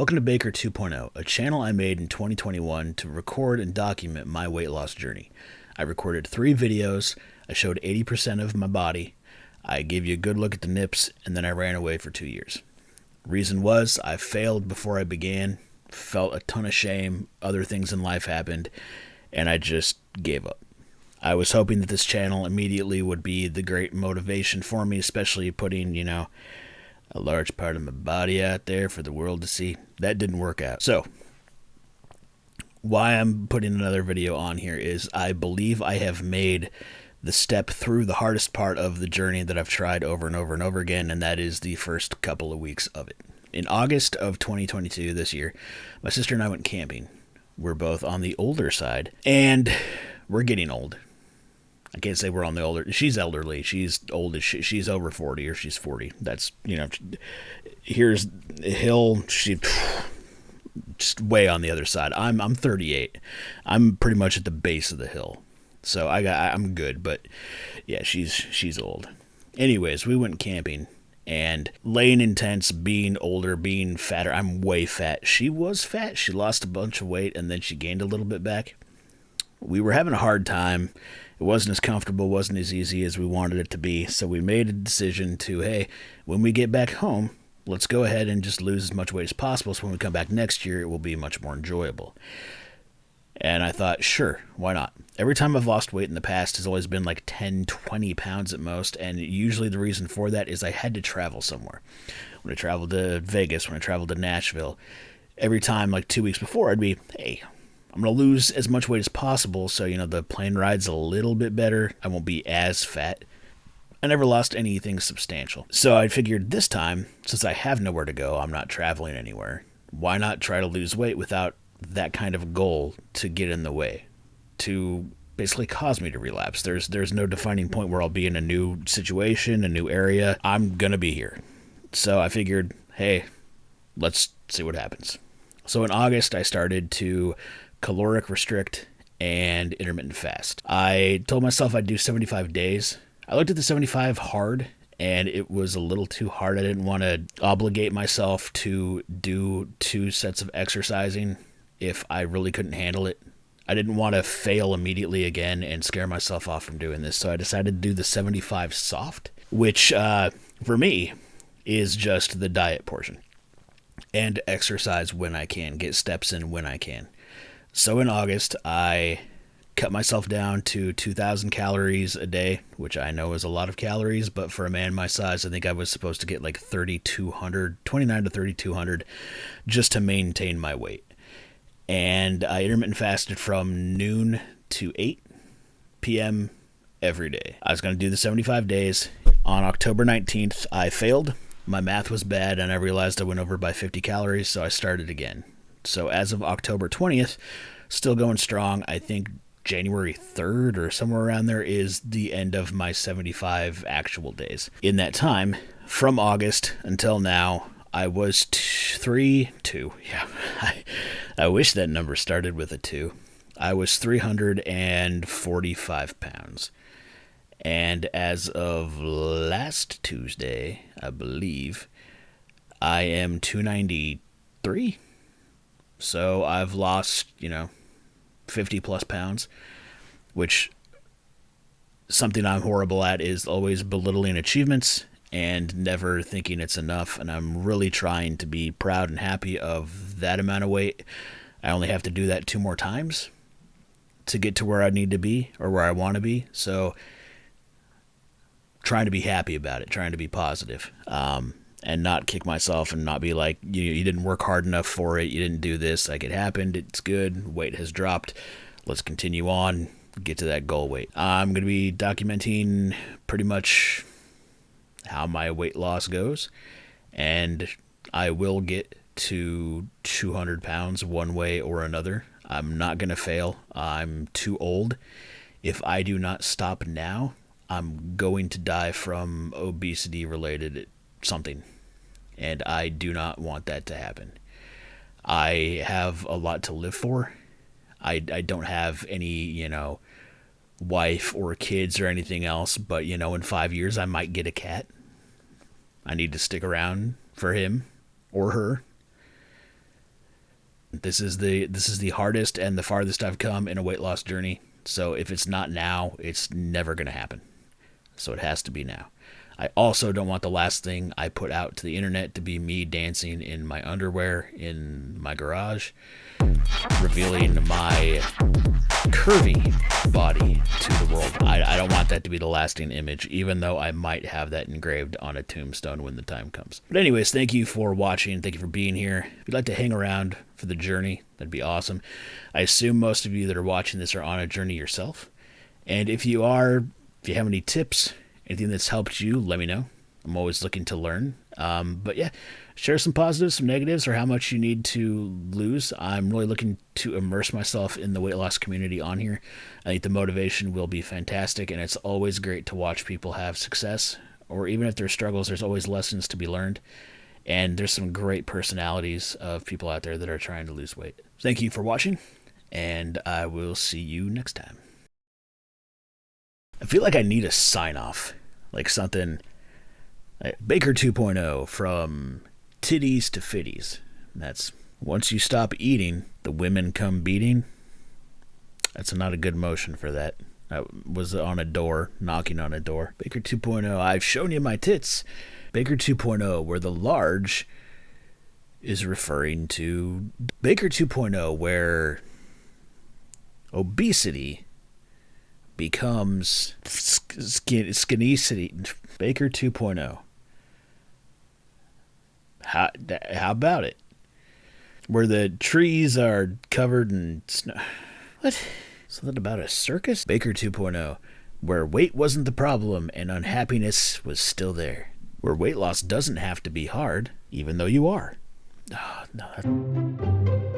Welcome to Baker 2.0, a channel I made in 2021 to record and document my weight loss journey. I recorded 3 videos, I showed 80% of my body, I gave you a good look at the nips, and then I ran away for 2 years. Reason was, I failed before I began, felt a ton of shame, other things in life happened, and I just gave up. I was hoping that this channel immediately would be the great motivation for me, especially putting, a large part of my body out there for the world to see. That didn't work out. So, why I'm putting another video on here is I believe I have made the step through the hardest part of the journey that I've tried over and over and over again, and that is the first couple of weeks of it. In August of 2022, this year, my sister and I went camping. We're both on the older side, and we're getting old. I can't say we're on the older. She's elderly. She's old as she's over 40 or she's 40. That's, here's a hill. She just way on the other side. I'm 38. I'm pretty much at the base of the hill. So I'm good, but yeah, she's old. Anyways, we went camping and laying in tents, being older, being fatter. I'm way fat. She was fat. She lost a bunch of weight and then she gained a little bit back. We were having a hard time. It wasn't as comfortable, wasn't as easy as we wanted it to be. So we made a decision to, hey, when we get back home, let's go ahead and just lose as much weight as possible. So when we come back next year, it will be much more enjoyable. And I thought, sure, why not? Every time I've lost weight in the past has always been like 10, 20 pounds at most. And usually the reason for that is I had to travel somewhere. When I traveled to Vegas, when I traveled to Nashville, every time like 2 weeks before, I'd be, hey, I'm going to lose as much weight as possible so, the plane ride's a little bit better. I won't be as fat. I never lost anything substantial. So I figured this time, since I have nowhere to go, I'm not traveling anywhere, why not try to lose weight without that kind of goal to get in the way, to basically cause me to relapse. There's no defining point where I'll be in a new situation, a new area. I'm going to be here. So I figured, hey, let's see what happens. So in August, I started to caloric restrict and intermittent fast. I told myself I'd do 75 days. I looked at the 75 hard and it was a little too hard. I didn't want to obligate myself to do 2 sets of exercising if I really couldn't handle it. I didn't want to fail immediately again and scare myself off from doing this. So I decided to do the 75 soft, which for me is just the diet portion, and exercise when I can, get steps in when I can. So in August, I cut myself down to 2,000 calories a day, which I know is a lot of calories, but for a man my size, I think I was supposed to get like 3,200, 29 to 3,200 just to maintain my weight. And I intermittent fasted from noon to 8 p.m. every day. I was going to do the 75 days. On October 19th, I failed. My math was bad, and I realized I went over by 50 calories, so I started again. So as of October 20th, still going strong. I think January 3rd or somewhere around there is the end of my 75 actual days. In that time, from August until now, I was 2. Yeah, I wish that number started with a 2. I was 345 pounds. And as of last Tuesday, I believe, I am 293. So I've lost, 50 plus pounds, which something I'm horrible at is always belittling achievements and never thinking it's enough. And I'm really trying to be proud and happy of that amount of weight. I only have to do that 2 more times to get to where I need to be or where I want to be. So trying to be happy about it, trying to be positive. And not kick myself and not be like, you didn't work hard enough for it, you didn't do this, like it happened, it's good, weight has dropped, let's continue on, get to that goal weight. I'm going to be documenting pretty much how my weight loss goes, and I will get to 200 pounds one way or another. I'm not going to fail. I'm too old. If I do not stop now, I'm going to die from obesity-related something, and I do not want that to happen. I have a lot to live for. I don't have any, wife or kids or anything else, but, in 5 years I might get a cat. I need to stick around for him or her. This is the hardest and the farthest I've come in a weight loss journey. So if it's not now, it's never going to happen. So it has to be now. I also don't want the last thing I put out to the internet to be me dancing in my underwear in my garage, revealing my curvy body to the world. I don't want that to be the lasting image, even though I might have that engraved on a tombstone when the time comes. But anyways, thank you for watching. Thank you for being here. If you'd like to hang around for the journey, that'd be awesome. I assume most of you that are watching this are on a journey yourself. And if you are, if you have any tips, anything that's helped you, let me know. I'm always looking to learn. But yeah, share some positives, some negatives, or how much you need to lose. I'm really looking to immerse myself in the weight loss community on here. I think the motivation will be fantastic, and it's always great to watch people have success, or even if there's struggles, there's always lessons to be learned. And there's some great personalities of people out there that are trying to lose weight. Thank you for watching, and I will see you next time. I feel like I need a sign off, like something like Baker 2.0 from titties to fitties. That's once you stop eating, the women come beating. That's not a good motion for that. I was on a door, knocking on a door. Baker 2.0, I've shown you my tits. Baker 2.0, where the large is referring to Baker 2.0, where obesity becomes skinnicity. Baker 2.0. How about it? Where the trees are covered in snow. What? Something about a circus? Baker 2.0. Where weight wasn't the problem and unhappiness was still there. Where weight loss doesn't have to be hard, even though you are. Oh, no.